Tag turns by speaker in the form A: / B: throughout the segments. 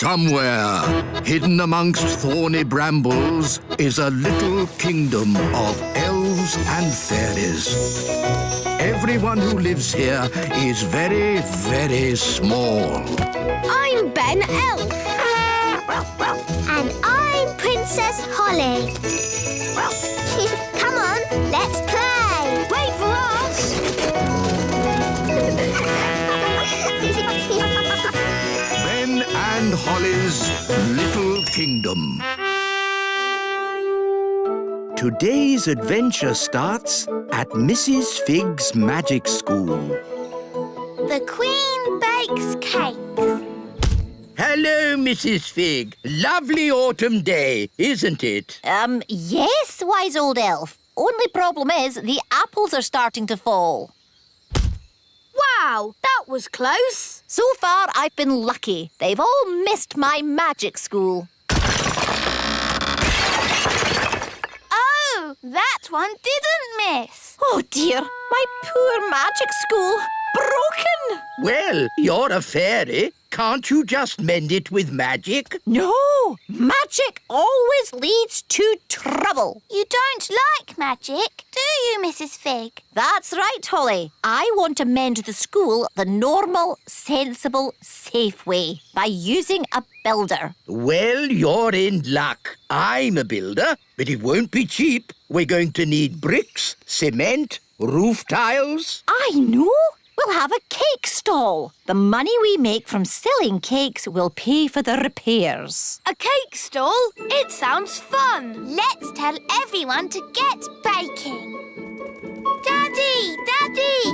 A: Somewhere, hidden amongst thorny brambles, is a little kingdom of elves and fairies. Everyone who lives here is very, very small.
B: I'm Ben Elf.
C: And I'm Princess Holly. Come on, let's play.
B: Wait for us.
A: Ben and Holly's Little Kingdom. Today's adventure starts at Mrs. Fig's magic school.
C: The Queen bakes cakes.
D: Hello, Mrs. Fig. Lovely autumn day, isn't it?
E: Yes, wise old elf. Only problem is the apples are starting to fall.
B: Wow, that was close.
E: So far, I've been lucky. They've all missed my magic school.
B: Oh, that one didn't miss.
E: Oh, dear. My poor magic school. Broken.
D: Well, you're a fairy. Can't you just mend it with magic?
E: No, magic always leads to trouble.
C: You don't like magic, do you, Mrs. Fig?
E: That's right, Holly. I want to mend the school the normal, sensible, safe way by using a builder.
D: Well, you're in luck. I'm a builder, but it won't be cheap. We're going to need bricks, cement, roof tiles.
E: I know. We'll have a cake stall. The money we make from selling cakes will pay for the repairs.
B: A cake stall? It sounds fun.
C: Let's tell everyone to get baking. Daddy! Daddy!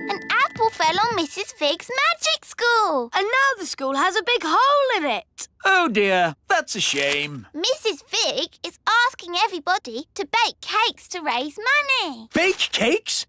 C: An apple fell on Mrs. Fig's magic school.
B: And now the school has a big hole in it.
F: Oh dear, that's a shame.
C: Mrs. Fig is asking everybody to bake cakes to raise money.
F: Bake cakes?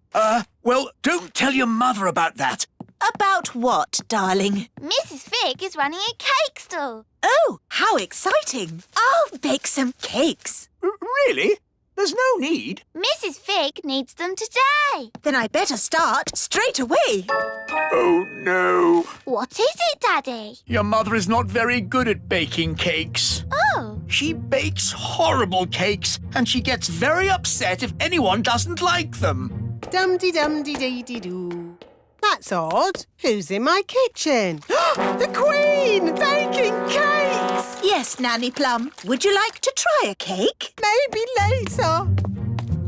F: Well, don't tell your mother about that.
G: About what, darling?
C: Mrs. Fig is running a cake stall.
G: Oh, how exciting. I'll bake some cakes.
F: Really? There's no need.
C: Mrs. Fig needs them today.
G: Then I'd better start straight away.
F: Oh, no.
C: What is it, Daddy?
F: Your mother is not very good at baking cakes.
C: Oh,
F: She bakes horrible cakes, and she gets very upset if anyone doesn't like them.
H: Dum-de-dum-de-dee-dee-doo. That's odd. Who's in my kitchen? The Queen! Baking cakes!
G: Yes, Nanny Plum. Would you like to try a cake?
H: Maybe later.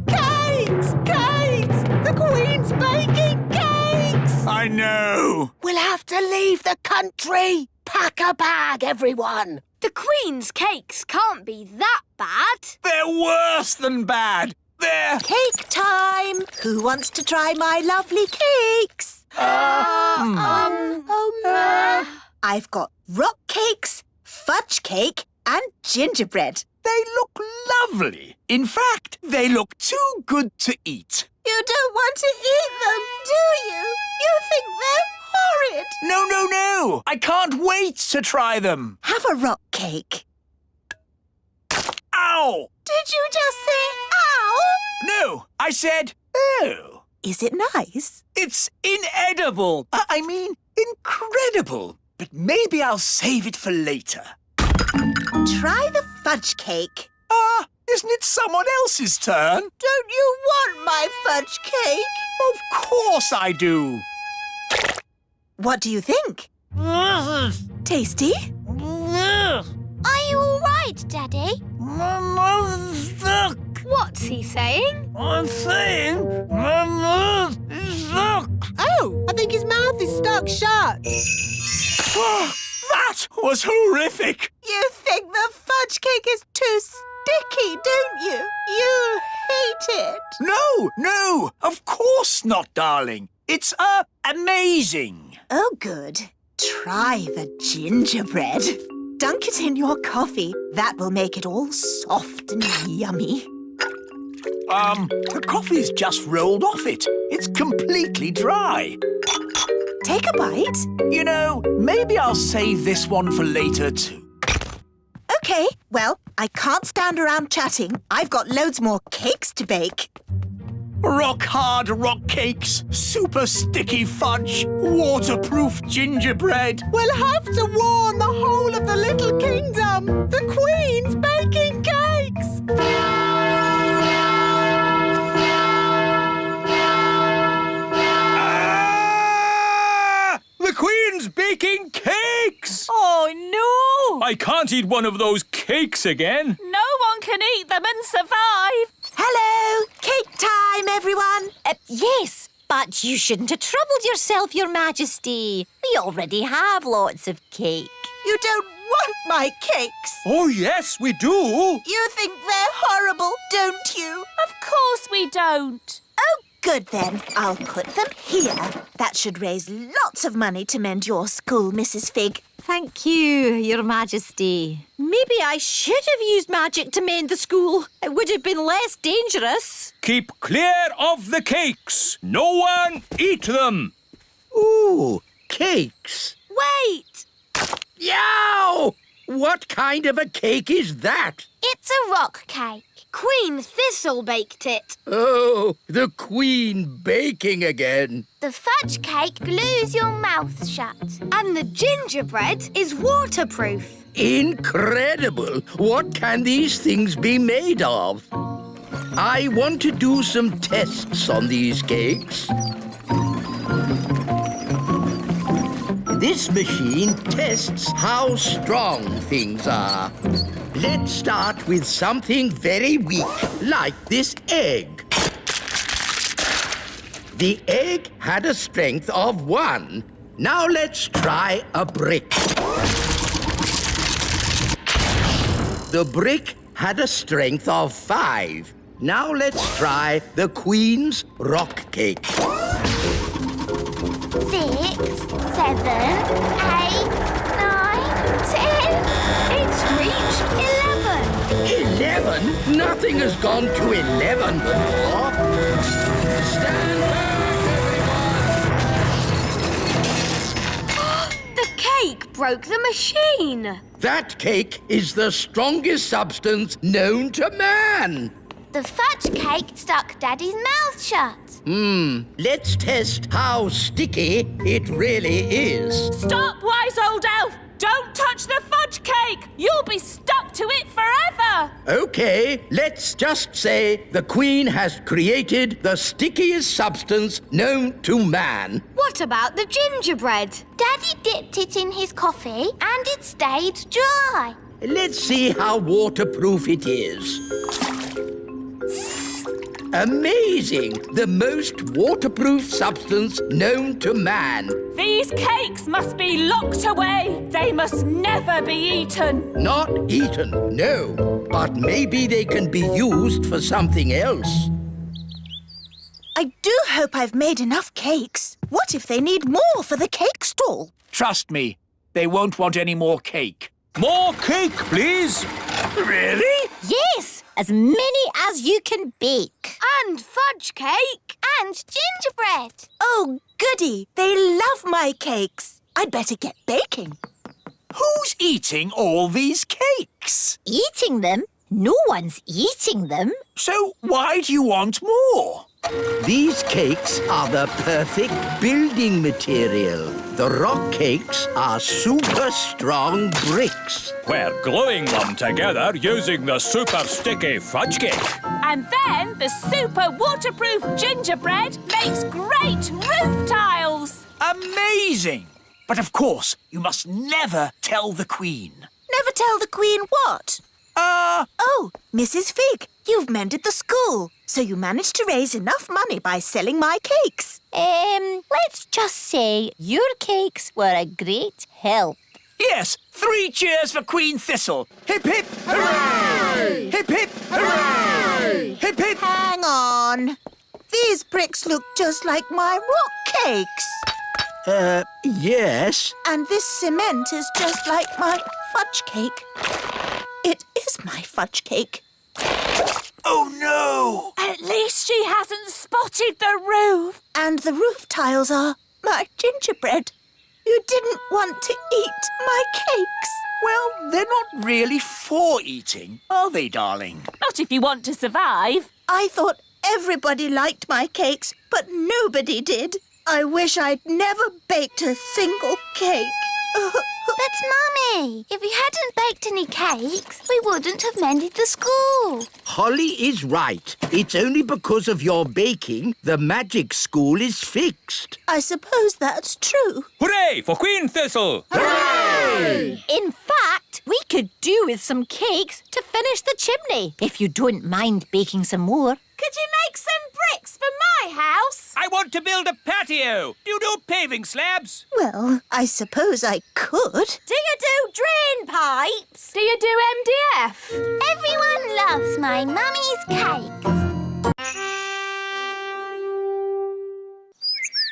H: Cakes! Cakes! The Queen's baking cakes!
F: I know.
H: We'll have to leave the country. Pack a bag, everyone.
B: The Queen's cakes can't be that bad.
F: They're worse than bad. They're...
G: Cake time! Who wants to try my lovely cakes? I've got rock cakes, fudge cake, and gingerbread.
F: They look lovely. In fact, they look too good to eat.
G: You don't want to eat them, do you? You think they're horrid.
F: No, no, no. I can't wait to try them.
G: Have a rock cake.
F: Ow!
G: Did you just say ow?
F: No, I said, oh.
G: Is it nice?
F: It's inedible. I mean, incredible. But maybe I'll save it for later.
G: Try the fudge cake.
F: Isn't it someone else's turn?
G: Don't you want my fudge cake?
F: Of course I do.
G: What do you think? Tasty?
C: Are you all right, Daddy?
F: My mouth's stuck.
B: What's he saying?
F: I'm saying my mouth is stuck.
H: Oh, I think his mouth is stuck shut.
F: That was horrific.
G: You think the fudge cake is too sticky, don't you? You hate it.
F: No, of course not, darling. It's, amazing.
G: Oh, good. Try the gingerbread. Dunk it in your coffee. That will make it all soft and yummy.
F: The coffee's just rolled off it. It's completely dry.
G: Take a bite.
F: You know, maybe I'll save this one for later too.
G: OK, well, I can't stand around chatting. I've got loads more cakes to bake.
F: Rock-hard rock cakes, super sticky fudge, waterproof gingerbread.
H: We'll have to warn the whole of the little
F: cakes.
I: Oh, no!
F: I can't eat one of those cakes again.
I: No one can eat them and survive.
G: Hello! Cake time, everyone!
E: Yes, but you shouldn't have troubled yourself, Your Majesty. We already have lots of cake.
G: You don't want my cakes!
F: Oh, yes, we do.
G: You think they're horrible, don't you?
I: Of course we don't.
G: Oh, good then. I'll put them here. That should raise lots of money to mend your school, Mrs. Fig.
E: Thank you, Your Majesty. Maybe I should have used magic to mend the school. It would have been less dangerous.
F: Keep clear of the cakes. No one eat them.
D: Ooh, cakes.
B: Wait!
D: Yow! What kind of a cake is that?
B: It's a rock cake. Queen Thistle baked it.
D: Oh, the Queen baking again.
C: The fudge cake glues your mouth shut.
B: And the gingerbread is waterproof.
D: Incredible! What can these things be made of? I want to do some tests on these cakes. This machine tests how strong things are. Let's start with something very weak, like this egg. The egg had a strength of 1. Now let's try a brick. The brick had a strength of 5. Now let's try the Queen's rock cake.
C: 6, 7, 8, 9, 10.
B: It's reached 11.
D: 11? Nothing has gone to 11 before. Stand back, everyone!
B: The cake broke the machine.
D: That cake is the strongest substance known to man.
C: The fudge cake stuck Daddy's mouth shut.
D: Let's test how sticky it really is.
I: Stop, wise old elf! Don't touch the fudge cake! You'll be stuck to it forever!
D: Okay, let's just say the Queen has created the stickiest substance known to man.
B: What about the gingerbread?
C: Daddy dipped it in his coffee and it stayed dry.
D: Let's see how waterproof it is. Amazing! The most waterproof substance known to man.
I: These cakes must be locked away. They must never be eaten.
D: Not eaten, no. But maybe they can be used for something else.
G: I do hope I've made enough cakes. What if they need more for the cake stall?
F: Trust me, they won't want any more cake. More cake, please. Really?
E: Yes, as many as you can bake.
B: And fudge cake.
C: And gingerbread.
G: Oh, goody. They love my cakes. I'd better get baking.
F: Who's eating all these cakes?
E: Eating them? No one's eating them.
F: So why do you want more?
D: These cakes are the perfect building material. The rock cakes are super strong bricks.
F: We're gluing them together using the super sticky fudge cake.
I: And then the super waterproof gingerbread makes great roof tiles.
F: Amazing! But of course, you must never tell the Queen.
G: Never tell the Queen what? Oh, Mrs. Fig, you've mended the school, so you managed to raise enough money by selling my cakes.
E: Let's just say your cakes were a great help.
F: Yes, 3 cheers for Queen Thistle. Hip, hip, hooray! Hip, hip, hooray! Hip, hip.
G: Hang on. These bricks look just like my rock cakes.
D: Yes.
G: And this cement is just like my fudge cake. It is my fudge cake.
F: Oh, no!
I: At least she hasn't spotted the roof.
G: And the roof tiles are my gingerbread. You didn't want to eat my cakes.
F: Well, they're not really for eating, are they, darling?
I: Not if you want to survive.
G: I thought everybody liked my cakes, but nobody did. I wish I'd never baked a single cake.
C: But, Mummy, if we hadn't baked any cakes, we wouldn't have mended the school.
D: Holly is right. It's only because of your baking the magic school is fixed.
G: I suppose that's true.
F: Hooray for Queen Thistle!
D: Hooray!
A: Hooray!
E: In fact, we could do with some cakes to finish the chimney, if you don't mind baking some more.
I: Could you make some bricks for my house?
F: I want to build a patio. Do you do paving slabs?
G: Well, I suppose I could.
E: Do you do drain pipes?
B: Do you do MDF?
C: Everyone loves my mummy's cakes.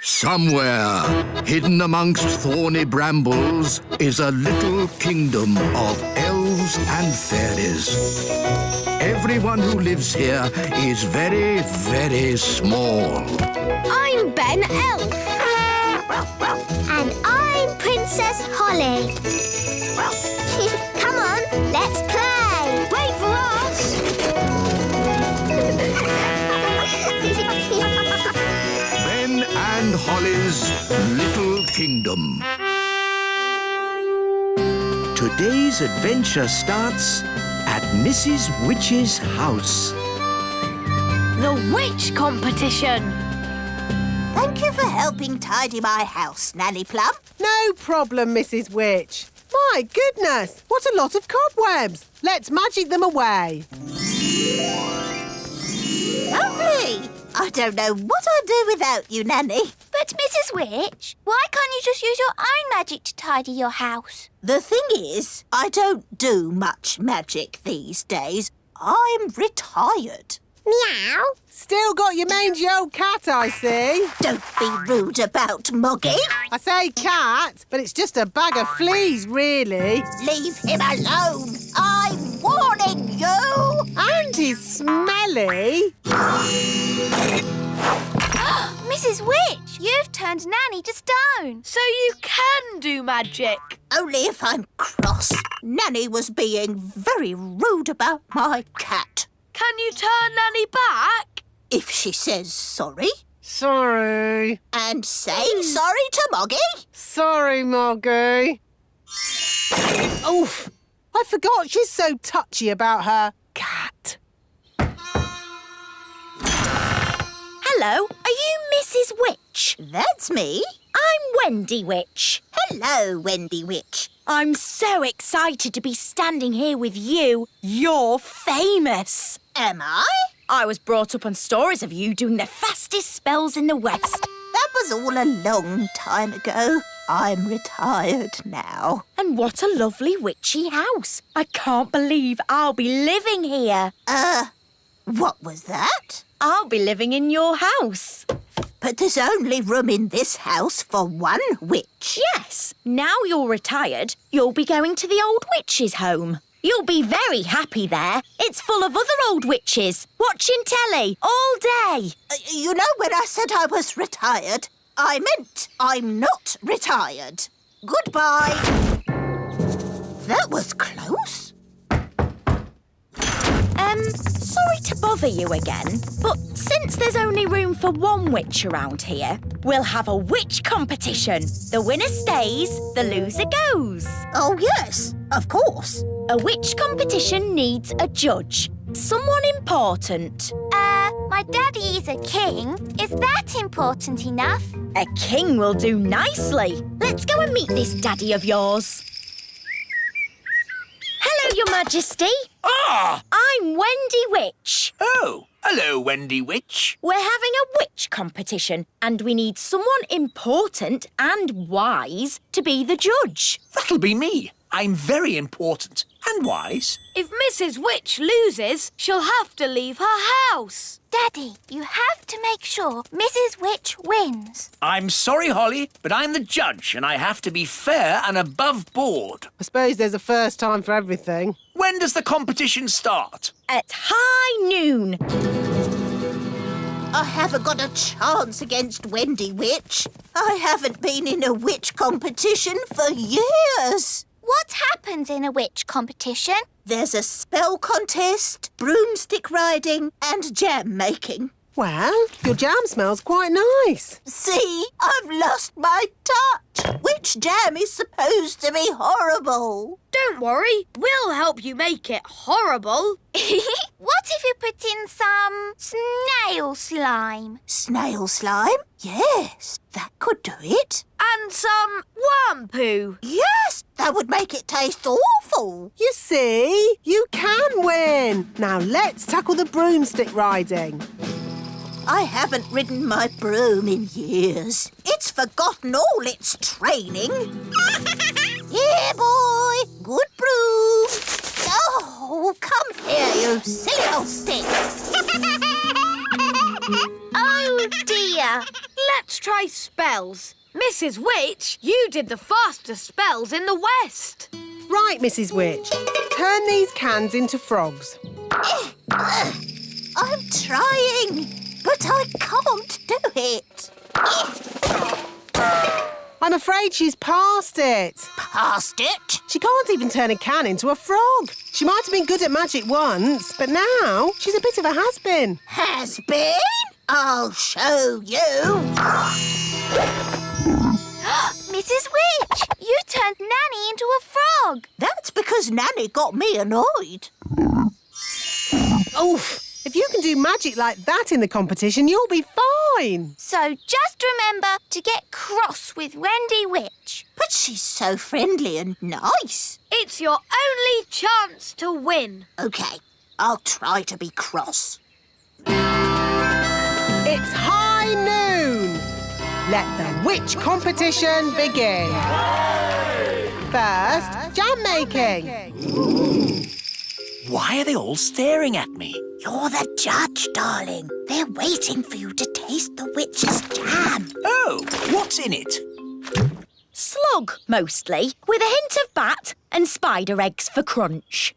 A: Somewhere, hidden amongst thorny brambles, is a little kingdom of elves and fairies. Everyone who lives here is very, very small.
B: I'm Ben Elf.
C: And I'm Princess Holly. Come on, let's play.
B: Wait for us.
A: Ben and Holly's Little Kingdom.
D: Today's adventure starts at Mrs. Witch's house.
B: The witch competition.
G: Thank you for helping tidy my house, Nanny Plum.
H: No problem, Mrs. Witch. My goodness, what a lot of cobwebs. Let's magic them away.
G: Lovely. I don't know what I'd do without you, Nanny.
C: But, Mrs. Witch, why can't you just use your own magic to tidy your house?
G: The thing is, I don't do much magic these days. I'm retired.
C: Meow.
H: Still got your mangy old cat, I see.
G: Don't be rude about Moggy.
H: I say cat, but it's just a bag of fleas, really.
G: Leave him alone. I'm warning you.
H: And he's smelly.
C: Mrs. Witch, you've turned Nanny to stone.
B: So you can do magic.
G: Only if I'm cross. Nanny was being very rude about my cat.
B: Can you turn Nanny back?
G: If she says sorry,
H: Sorry.
G: and say sorry to Moggy.
H: Sorry, Moggy. Oof. I forgot she's so touchy about her cat.
E: Hello, are you Mrs. Witch?
G: That's me.
E: I'm Wendy Witch.
G: Hello, Wendy Witch.
E: I'm so excited to be standing here with you. You're famous.
G: Am I?
E: I was brought up on stories of you doing the fastest spells in the West.
G: That was all a long time ago. I'm retired now.
E: And what a lovely witchy house. I can't believe I'll be living here.
G: What was that?
E: I'll be living in your house.
G: But there's only room in this house for one witch.
E: Yes, now you're retired, you'll be going to the old witch's home. You'll be very happy there. It's full of other old witches, watching telly all day.
G: You know, when I said I was retired, I meant I'm not retired. Goodbye. That was close.
E: Sorry to bother you again, but since there's only room for one witch around here, we'll have a witch competition. The winner stays, the loser goes.
G: Oh, yes, of course.
E: A witch competition needs a judge, someone important.
C: My daddy is a king. Is that important enough?
E: A king will do nicely. Let's go and meet this daddy of yours. Hello, Your Majesty.
F: Ah!
E: I'm Wendy Witch.
F: Oh, hello, Wendy Witch.
E: We're having a witch competition and we need someone important and wise to be the judge.
F: That'll be me. I'm very important and wise.
B: If Mrs. Witch loses, she'll have to leave her house.
C: Daddy, you have to make sure Mrs. Witch wins.
F: I'm sorry, Holly, but I'm the judge and I have to be fair and above board.
H: I suppose there's a first time for everything.
F: When does the competition start?
E: At high noon.
G: I haven't got a chance against Wendy Witch. I haven't been in a witch competition for years.
C: What happens in a witch competition?
G: There's a spell contest, broomstick riding and jam making.
H: Well, your jam smells quite nice.
G: See, I've lost my touch. Which jam is supposed to be horrible?
B: Don't worry, we'll help you make it horrible.
C: What if you put in some snail slime?
G: Snail slime? Yes, that could do it.
B: And some worm poo.
G: Yes, that would make it taste awful.
H: You see, you can win. Now let's tackle the broomstick riding.
G: I haven't ridden my broom in years. It's forgotten all its training. Here, boy. Good broom. Oh, come here, you silly old stick.
C: Oh, dear.
B: Let's try spells. Mrs. Witch, you did the fastest spells in the West.
H: Right, Mrs. Witch. Turn these cans into frogs.
G: I'm trying, but I can't do it.
H: I'm afraid she's past it.
G: Past it?
H: She can't even turn a can into a frog. She might have been good at magic once, but now she's a bit of a has-been.
G: Has been? I'll show you.
C: Mrs. Witch, you turned Nanny into a frog.
G: That's because Nanny got me annoyed.
H: Oof! If you can do magic like that in the competition, you'll be fine.
C: So just remember to get cross with Wendy Witch.
G: But she's so friendly and nice.
B: It's your only chance to win.
G: OK, I'll try to be cross.
H: It's high noon. Let the witch competition begin. First, jam making.
F: Why are they all staring at me?
G: You're the judge, darling. They're waiting for you to taste the witch's jam.
F: Oh, what's in it?
E: Slug, mostly, with a hint of bat and spider eggs for crunch.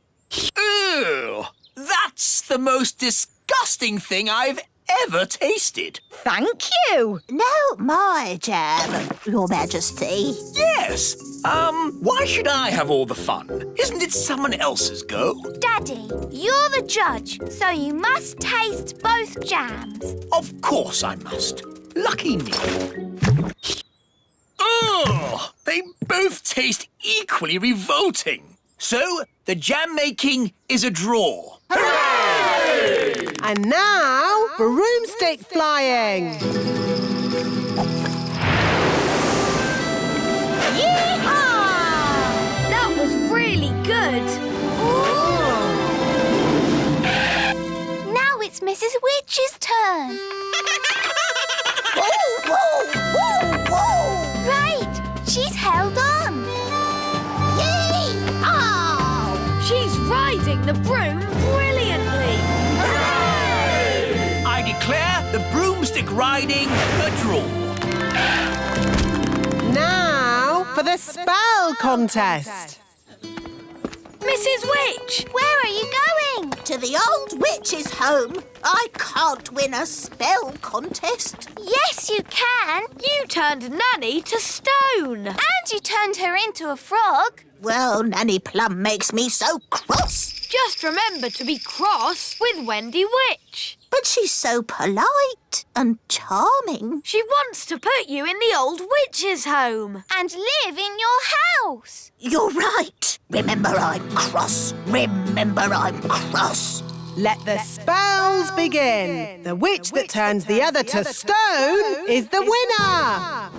F: Ew! That's the most disgusting thing I've ever tasted.
E: Thank you.
G: No, my jam, Your Majesty.
F: Yes. Why should I have all the fun? Isn't it someone else's go?
C: Daddy, you're the judge, so you must taste both jams.
F: Of course I must. Lucky me. Ugh! They both taste equally revolting. So, the jam making is a draw.
H: Hooray! And now, broomstick flying.
B: That was really good.
C: Now it's Mrs. Witch's turn.
G: Whoa, whoa, whoa, whoa!
C: Right, she's held on.
G: Yee-haw!
B: She's riding the broom brilliantly.
F: I declare the broomstick riding a draw.
H: Now for the spell contest.
B: Mrs. Witch!
C: Where are you going?
G: To the old witch's home. I can't win a spell contest.
C: Yes, you can.
B: You turned Nanny to stone.
C: And you turned her into a frog.
G: Well, Nanny Plum makes me so cross.
B: Just remember to be cross with Wendy Witch.
G: But she's so polite and charming.
B: She wants to put you in the old witch's home.
C: And live in your house.
G: You're right. Remember, I'm cross. Remember, I'm cross.
H: Let the spells begin. The witch that turns the other to stone is the winner.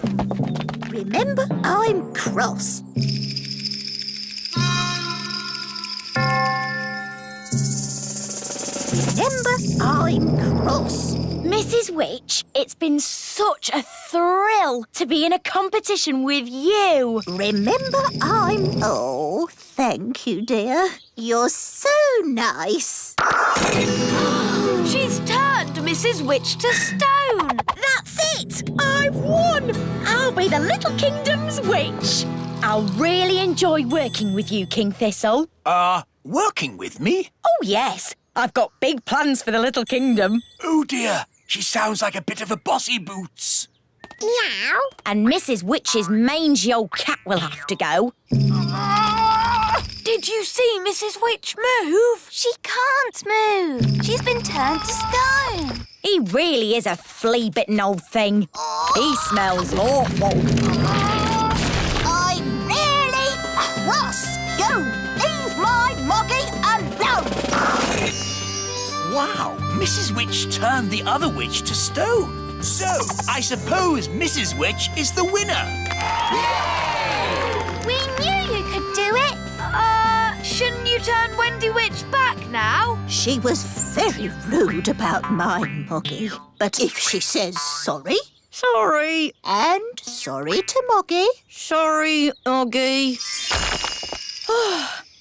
G: Remember, I'm cross. Remember, I'm cross.
E: Mrs. Witch, it's been such a thrill to be in a competition with you.
G: Remember, I'm... Oh, thank you, dear. You're so nice.
B: She's turned Mrs. Witch to stone.
E: That's it! I've won! I'll be the Little Kingdom's witch. I'll really enjoy working with you, King Thistle.
F: Working with me?
E: Oh, yes. I've got big plans for the Little Kingdom.
F: Oh, dear. She sounds like a bit of a bossy boots.
E: Meow. And Mrs. Witch's mangy old cat will have to go.
B: Did Did you see Mrs. Witch move?
C: She can't move. She's been turned to stone.
E: He really is a flea-bitten old thing. He smells awful.
G: I'm really cross. You leave my Moggy alone.
F: Wow, Mrs. Witch turned the other witch to stone. So, I suppose Mrs. Witch is the winner.
C: We knew you could do it.
B: Shouldn't you turn Wendy Witch back now?
G: She was very rude about my Moggy. But if she says sorry,
E: Sorry.
G: and sorry to Moggy,
E: Sorry, Oggy.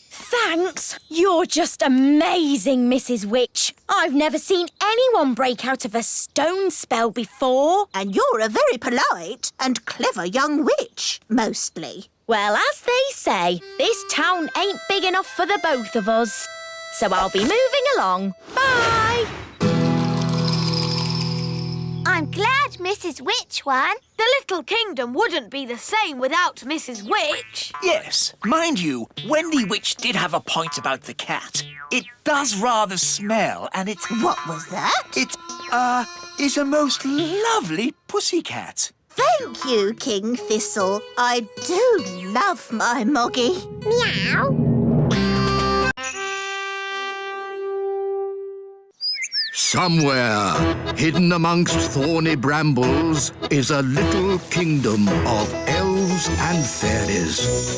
E: Thanks. You're just amazing, Mrs. Witch. I've never seen anyone break out of a stone spell before.
G: and you're a very polite and clever young witch, mostly.
E: Well, as they say, this town ain't big enough for the both of us. So I'll be moving along. Bye.
C: I'm glad Mrs. Witch won.
B: The little kingdom wouldn't be the same without Mrs. Witch.
F: Yes, mind you, Wendy Witch did have a point about the cat. It does rather smell, and it's...
G: What was that?
F: It, is a most lovely pussycat.
G: Thank you, King Thistle. I do love my Moggy.
C: Meow.
A: Somewhere, hidden amongst thorny brambles, is a little kingdom of elves and fairies.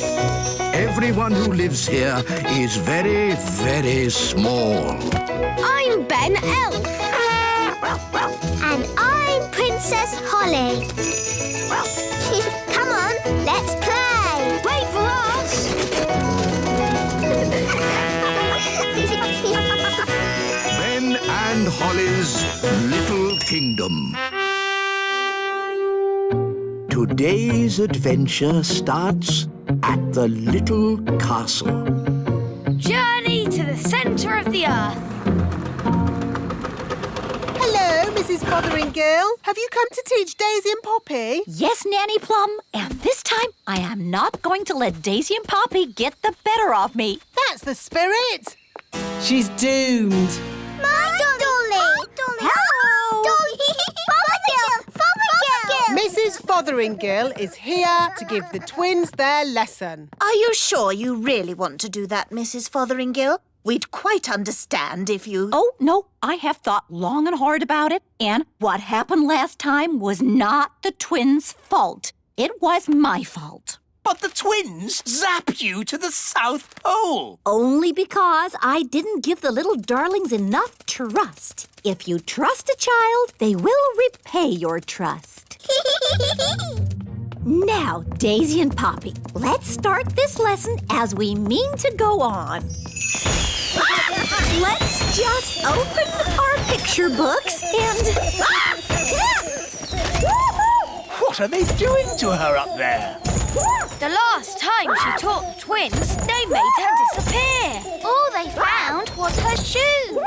A: Everyone who lives here is very, very small.
B: I'm Ben Elf.
C: And I'm Princess Holly. Come on, let's play.
B: Wait for us.
A: Ben and Holly's Little Kingdom. Today's adventure starts at the little castle.
B: Journey to the centre of the earth.
H: Hello, Mrs. Fotheringill. Have you come to teach Daisy and Poppy?
J: Yes, Nanny Plum, and this time I am not going to let Daisy and Poppy get the better of me.
H: That's the spirit. She's doomed.
C: My Dolly. Hello. Dolly. Fothergill.
H: Mrs. Fotheringill is here to give the twins their lesson.
G: Are you sure you really want to do that, Mrs. Fotheringill? We'd quite understand if you...
J: Oh, no, I have thought long and hard about it, and what happened last time was not the twins' fault. It was my fault.
F: But the twins zapped you to the South Pole.
J: Only because I didn't give the little darlings enough trust. If you trust a child, they will repay your trust. Now, Daisy and Poppy, let's start this lesson as we mean to go on. Let's just open our picture books and...
F: What are they doing to her up there?
B: The last time she taught the twins, they made her disappear.
C: All they found was her shoes.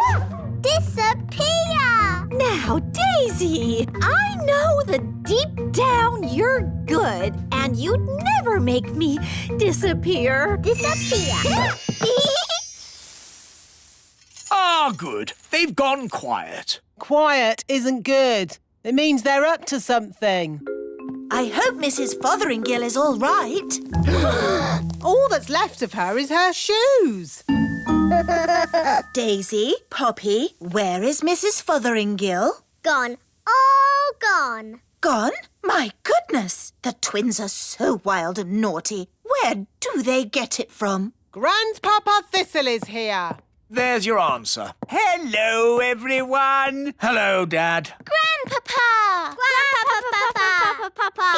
C: Disappear!
J: Now, Daisy, I know that deep down you're good and you'd never make me disappear.
C: Disappear.
F: Ah, good. They've gone quiet.
H: Quiet isn't good. It means they're up to something.
G: I hope Mrs. Fotheringill is all right.
H: All that's left of her is her shoes.
G: Daisy, Poppy, where is Mrs. Fotheringill?
C: Gone. All gone.
G: Gone? My goodness! The twins are so wild and naughty. Where do they get it from?
H: Grandpapa Thistle is here.
F: There's your answer. Hello, everyone. Hello, Dad.
C: Grandpapa! Grandpapa!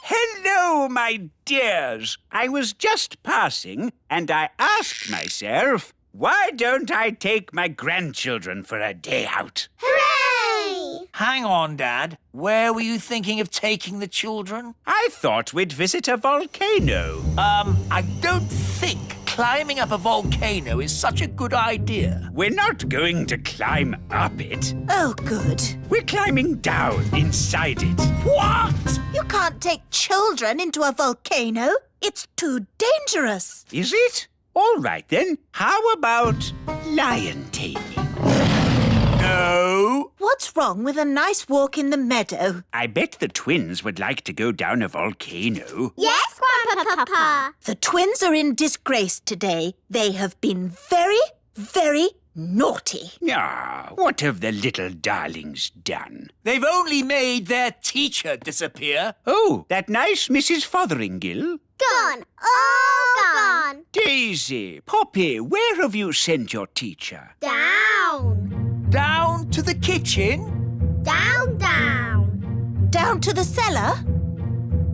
K: Hello, my dears. I was just passing and I asked myself, why don't I take my grandchildren for a day out?
C: Hooray!
F: Hang on, Dad. Where were you thinking of taking the children?
K: I thought we'd visit a volcano.
F: I don't think climbing up a volcano is such a good idea.
K: We're not going to climb up it.
G: Oh, good.
K: We're climbing down inside it.
G: What? You can't take children into a volcano. It's too dangerous.
K: Is it? All right, then. How about lion taming? No.
G: What's wrong with a nice walk in the meadow?
K: I bet the twins would like to go down a volcano.
C: Yes, Grandpapa.
G: The twins are in disgrace today. They have been very, very naughty.
K: Ah, what have the little darlings done?
F: They've only made their teacher disappear.
K: Oh, that nice Mrs. Fotheringill?
C: Gone. All gone.
K: Daisy, Poppy, where have you sent your teacher?
C: Down.
F: Down to the kitchen?
C: Down, down.
G: Down to the cellar?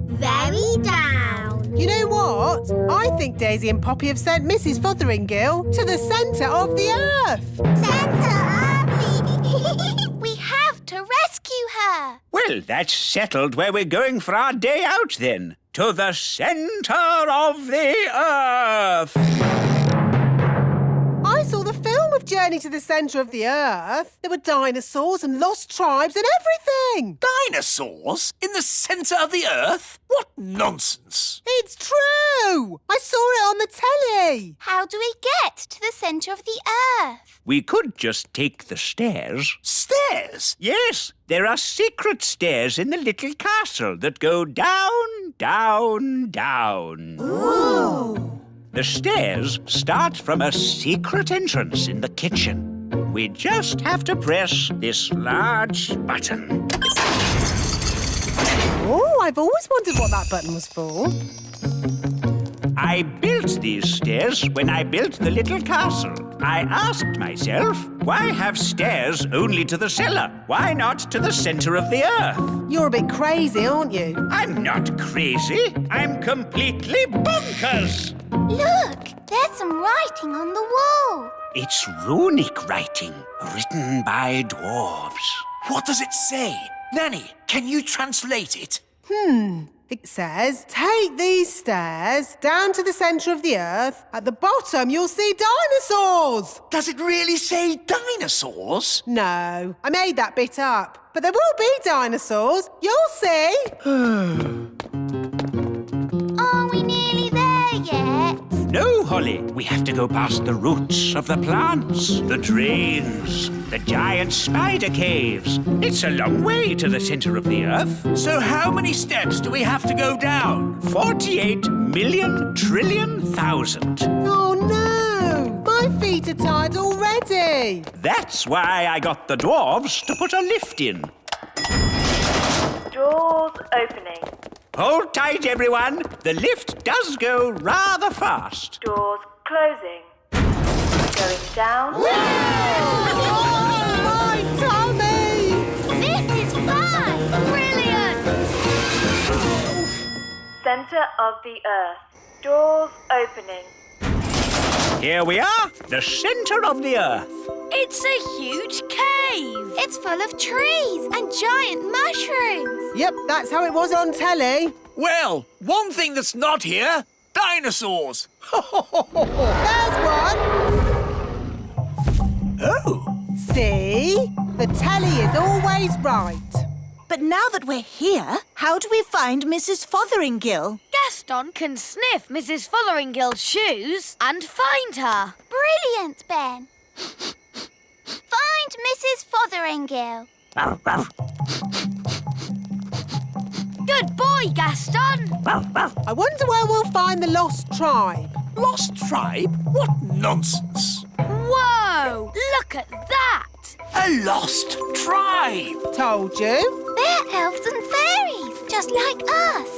C: Very down.
H: You know what? I think Daisy and Poppy have sent Mrs. Fotheringill to the centre of the earth.
C: We have to rescue her.
K: Well, that's settled where we're going for our day out, then. To the centre of the earth.
H: I saw the film of Journey to the Centre of the Earth. There were dinosaurs and lost tribes and everything.
F: Dinosaurs? In the centre of the earth? What nonsense!
H: It's true. I saw it on the telly.
C: How do we get to the centre of the earth?
K: We could just take the stairs.
F: Stairs?
K: Yes, there are secret stairs in the little castle that go down, down, down.
H: Ooh.
K: The stairs start from a secret entrance in the kitchen. We just have to press this large button.
H: Oh, I've always wondered what that button was for.
K: I built these stairs when I built the little castle. I asked myself, why have stairs only to the cellar? Why not to the centre of the earth?
H: You're a bit crazy, aren't you?
K: I'm not crazy. I'm completely bonkers.
C: Look, there's some writing on the wall.
K: It's runic writing, written by dwarves.
F: What does it say? Nanny, can you translate it?
H: It says, take these stairs down to the centre of the earth. At the bottom, you'll see dinosaurs.
F: Does it really say dinosaurs?
H: No, I made that bit up. But there will be dinosaurs. You'll see.
C: Are we nearly there yet?
K: No, Holly. We have to go past the roots of the plants, the drains, the giant spider caves. It's a long way to the centre of the earth.
F: So how many steps do we have to go down?
K: 48,000,000,000,000.
H: Oh, no. My feet are tired already.
K: That's why I got the dwarves to put a lift in.
L: Doors opening.
K: Hold tight, everyone. The lift does go rather fast.
L: Doors closing. Going down.
H: My tummy!
C: This is fun! Brilliant!
L: Center of the earth. Doors opening.
K: Here we are, the centre of the earth.
B: It's a huge cave.
C: It's full of trees and giant mushrooms.
H: Yep, that's how it was on telly.
F: Well, one thing that's not here, dinosaurs.
H: There's one.
F: Oh.
H: See? The telly is always right.
G: But now that we're here, how do we find Mrs. Fotheringill?
B: Gaston can sniff Mrs. Fotheringill's shoes and find her.
C: Brilliant, Ben. Find Mrs. Fotheringill.
B: Good boy, Gaston.
H: I wonder where we'll find the lost tribe.
F: Lost tribe? What nonsense.
B: Whoa, look at that.
F: A lost tribe.
H: Told you.
C: They're elves and fairies, just like us.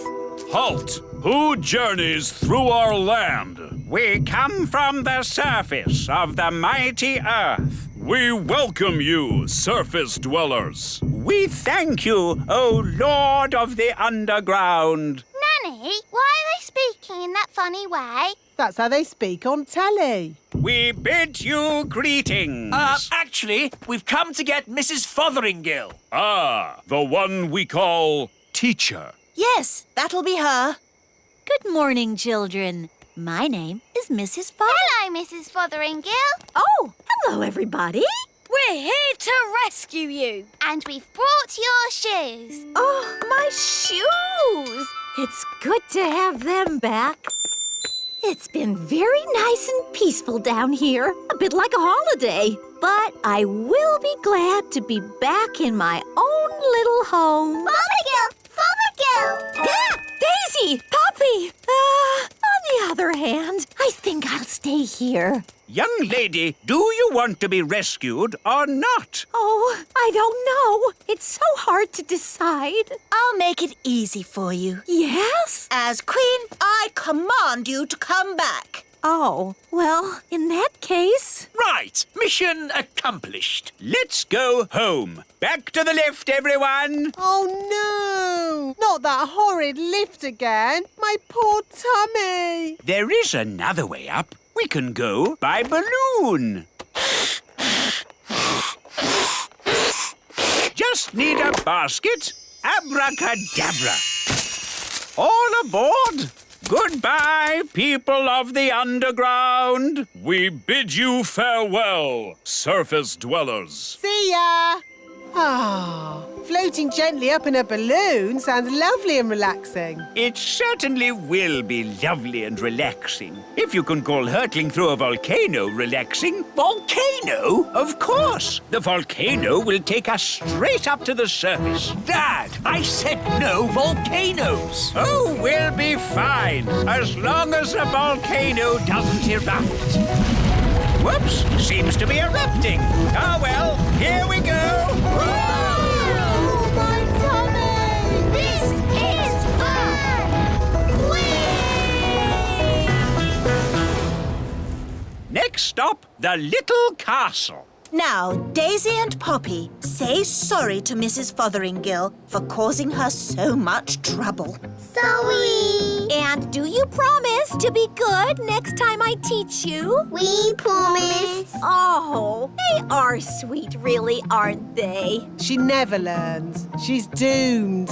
M: Halt! Who journeys through our land?
K: We come from the surface of the mighty earth.
M: We welcome you, surface dwellers.
K: We thank you, O Lord of the underground.
C: Nanny, why are they speaking in that funny way?
H: That's how they speak on telly.
K: We bid you greetings.
F: Actually, we've come to get Mrs. Fotheringill.
M: Ah, the one we call teacher.
G: Yes, that'll be her.
J: Good morning, children. My name is Mrs.
C: Hello, Mrs. Fotheringill.
J: Oh, hello, everybody.
B: We're here to rescue you.
C: And we've brought your shoes.
J: Oh, my shoes. It's good to have them back. It's been very nice and peaceful down here, a bit like a holiday. But I will be glad to be back in my own little home.
C: Fothergill! Fothergill!
J: Ah, Daisy! Poppy! On the other hand, I think I'll stay here.
K: Young lady, do you want to be rescued or not?
J: Oh, I don't know. It's so hard to decide.
G: I'll make it easy for you.
J: Yes?
G: As Queen, I command you to come back.
J: Oh, well, in that case...
F: Right, mission accomplished.
K: Let's go home. Back to the lift, everyone.
H: Oh, no! Not that horrid lift again. My poor tummy.
K: There is another way up. We can go by balloon. Just need a basket. Abracadabra. All aboard. Goodbye, people of the underground.
M: We bid you farewell, surface dwellers.
H: See ya! Ah, floating gently up in a balloon sounds lovely and relaxing.
K: It certainly will be lovely and relaxing. If you can call hurtling through a volcano relaxing.
F: Volcano?
K: Of course. The volcano will take us straight up to the surface.
F: Dad, I said no volcanoes.
K: Oh, we'll be fine, as long as the volcano doesn't erupt. Whoops, seems to be erupting. Oh well, here we go.
C: Oh, my tummy! This is fun! Whee!
K: Next stop, the little castle.
G: Now, Daisy and Poppy, say sorry to Mrs. Fotheringill for causing her so much trouble.
C: Sorry!
J: And do you promise to be good next time I teach you?
C: We promise.
J: Oh, they are sweet, really, aren't they?
H: She never learns. She's doomed.